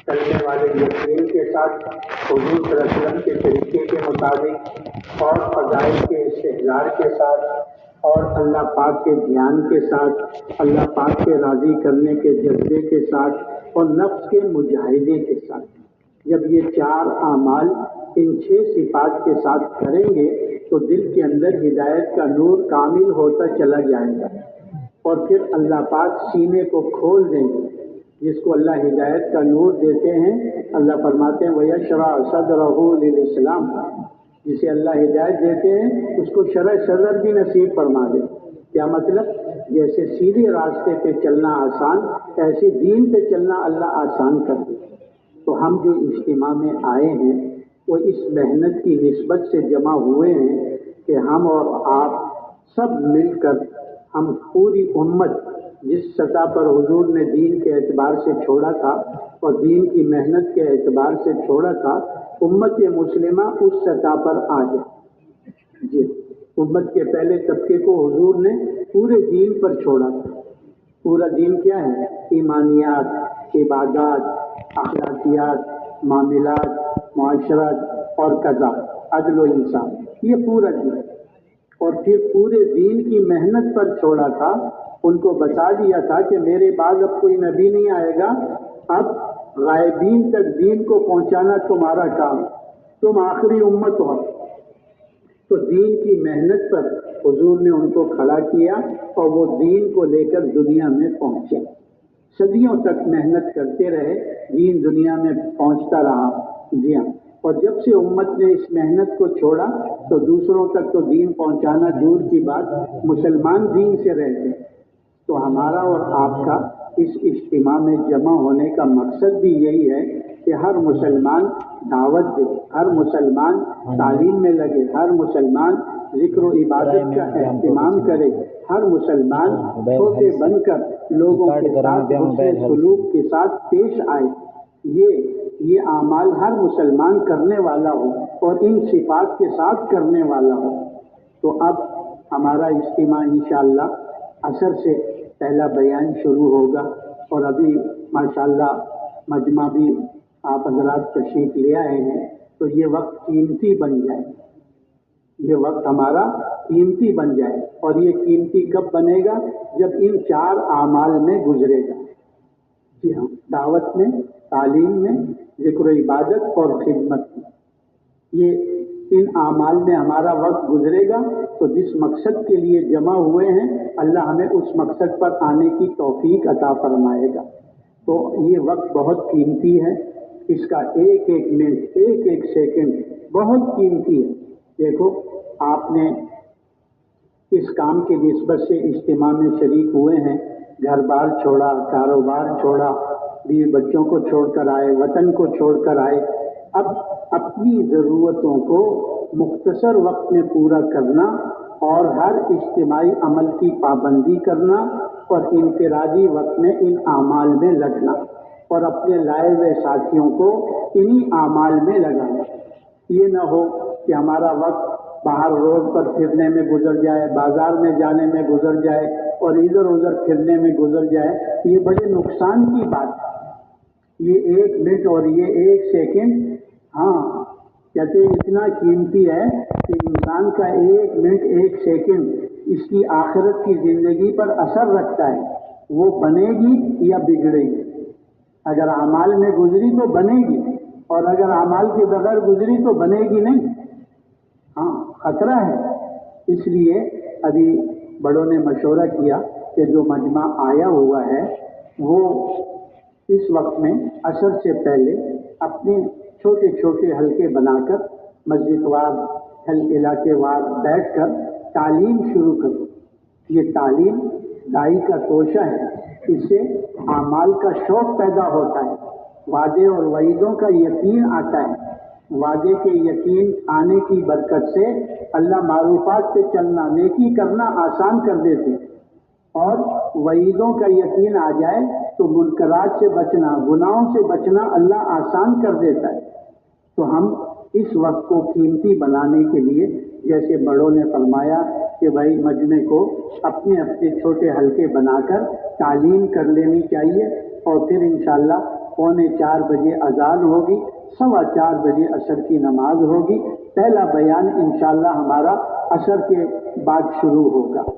چلنے والے یقین کے ساتھ حضور صلی اللہ علیہ وسلم کے طریقے کے مطابق اور فضائل کے استحضار کے ساتھ اور اللہ پاک کے دھیان کے ساتھ، اللہ پاک کے راضی کرنے کے جذبے کے ساتھ اور نفس کے مجاہدے کے ساتھ، جب یہ چار اعمال ان 6 صفات کے ساتھ کریں گے تو دل کے اندر ہدایت کا نور کامل ہوتا چلا جائے گا، اور پھر اللہ پاک سینے کو کھول دیں گے۔ جس کو اللہ ہدایت کا نور دیتے ہیں، اللہ فرماتے ہیں وَيَشْرَحُ صَدْرَهُ لِلْإِسْلَامِ، جسے اللہ ہدایت دیتے ہیں اس کو شرح صدر بھی نصیب فرما دے۔ کیا مطلب؟ جیسے سیدھے راستے پہ چلنا آسان، ایسے دین پہ چلنا اللہ آسان کر دے۔ تو ہم جو اجتماع میں آئے ہیں وہ اس محنت کی نسبت سے جمع ہوئے ہیں کہ ہم اور آپ سب مل کر، ہم پوری امت جس سطح پر حضور نے دین کے اعتبار سے چھوڑا تھا اور دین کی محنت کے اعتبار سے چھوڑا تھا، امت مسلمہ اس سطح پر آ جائے۔ جی، امت کے پہلے طبقے کو حضور نے پورے دین پر چھوڑا تھا۔ پورا دین کیا ہے؟ ایمانیات، عبادات، اخلاقیات، معاملات، معاشرت اور قضا، عدل و انصاف، یہ پورا دین۔ اور پھر پورے دین کی محنت پر چھوڑا تھا، ان کو بتا دیا تھا کہ میرے بعد اب کوئی نبی نہیں آئے گا، اب غائبین تک دین کو پہنچانا تمہارا کام، تم آخری امت ہو۔ تو دین کی محنت پر حضور نے ان کو کھڑا کیا اور وہ دین کو لے کر دنیا میں پہنچے۔ صدیوں تک محنت کرتے رہے، دین دنیا میں پہنچتا رہا۔ جی ہاں، اور جب سے امت نے اس محنت کو چھوڑا تو دوسروں تک تو دین پہنچانا دور کی بات، مسلمان دین سے رہ گئے۔ تو ہمارا اور آپ کا اس اجتماع میں جمع ہونے کا مقصد بھی یہی ہے کہ ہر مسلمان دعوت دے، ہر مسلمان تعلیم میں لگے، ہر مسلمان ذکر و عبادت کا اہتمام کرے، ہر مسلمان چھوٹے بن کر لوگوں کے ساتھ حسن سلوک کے ساتھ پیش آئے۔ یہ اعمال ہر مسلمان کرنے والا ہو اور ان صفات کے ساتھ کرنے والا ہو۔ تو اب ہمارا اجتماع انشاءاللہ عصر سے پہلا بیان شروع ہوگا، اور ابھی ماشاءاللہ مجمع بھی آپ حضرات تشریف لے آئے ہیں، تو یہ وقت قیمتی بن جائے، یہ وقت ہمارا قیمتی بن جائے۔ اور یہ قیمتی کب بنے گا؟ جب ان 4 اعمال میں گزرے گا۔ جی ہاں، دعوت میں، تعلیم میں، ذکر و عبادت اور خدمت میں، یہ ان اعمال میں ہمارا وقت گزرے گا تو جس مقصد کے لیے جمع ہوئے ہیں اللہ ہمیں اس مقصد پر آنے کی توفیق عطا فرمائے گا۔ تو یہ وقت بہت قیمتی ہے، اس کا ایک ایک منٹ، ایک ایک سیکنڈ بہت قیمتی ہے۔ دیکھو، آپ نے اس کام کی نسبت سے اجتماع میں شریک ہوئے ہیں، گھر بار چھوڑا، کاروبار چھوڑا، بیوی بچوں کو چھوڑ کر آئے، وطن کو چھوڑ کر آئے۔ اب اپنی ضرورتوں کو مختصر وقت میں پورا کرنا اور ہر اجتماعی عمل کی پابندی کرنا اور انفرادی وقت میں ان اعمال میں لگنا اور اپنے لائے ہوئے ساتھیوں کو انہی اعمال میں لگانا۔ یہ نہ ہو کہ ہمارا وقت باہر روڈ پر پھرنے میں گزر جائے، بازار میں جانے میں گزر جائے اور ادھر ادھر پھرنے میں گزر جائے۔ یہ بڑے نقصان کی بات ہے۔ یہ 1 منٹ اور یہ 1 سیکنڈ، ہاں کہتے اتنا قیمتی ہے کہ انسان کا 1 منٹ 1 سیکنڈ اس کی آخرت کی زندگی پر اثر رکھتا ہے۔ وہ بنے گی یا بگڑے گی۔ اگر اعمال میں گزری تو بنے گی، اور اگر اعمال کے بغیر گزری تو بنے گی نہیں۔ ہاں، خطرہ ہے۔ اس لیے ابھی بڑوں نے مشورہ کیا کہ جو مجمع آیا ہوا ہے وہ اس وقت میں عصر سے پہلے اپنے چھوٹے چھوٹے حلقے بنا کر مسجد وار، علاقے وار بیٹھ کر تعلیم شروع کرو۔ یہ تعلیم دائی کا توشہ ہے، اس سے اعمال کا شوق پیدا ہوتا ہے، وعدے اور وعیدوں کا یقین آتا ہے۔ وعدے کے یقین آنے کی برکت سے اللہ معروفات پہ چلنا، نیکی کرنا آسان کر دیتے، اور وعیدوں کا یقین آ جائے تو منکرات سے بچنا، گناہوں سے بچنا اللہ آسان کر دیتا ہے۔ تو ہم اس وقت کو قیمتی بنانے کے لیے جیسے بڑوں نے فرمایا کہ بھائی مجمع کو اپنے اپنے چھوٹے حلقے بنا کر تعلیم کر لینی چاہیے، اور پھر انشاءاللہ 3:45 بجے اذان ہوگی، 4:15 بجے عصر کی نماز ہوگی۔ پہلا بیان انشاءاللہ ہمارا عصر کے بعد شروع ہوگا۔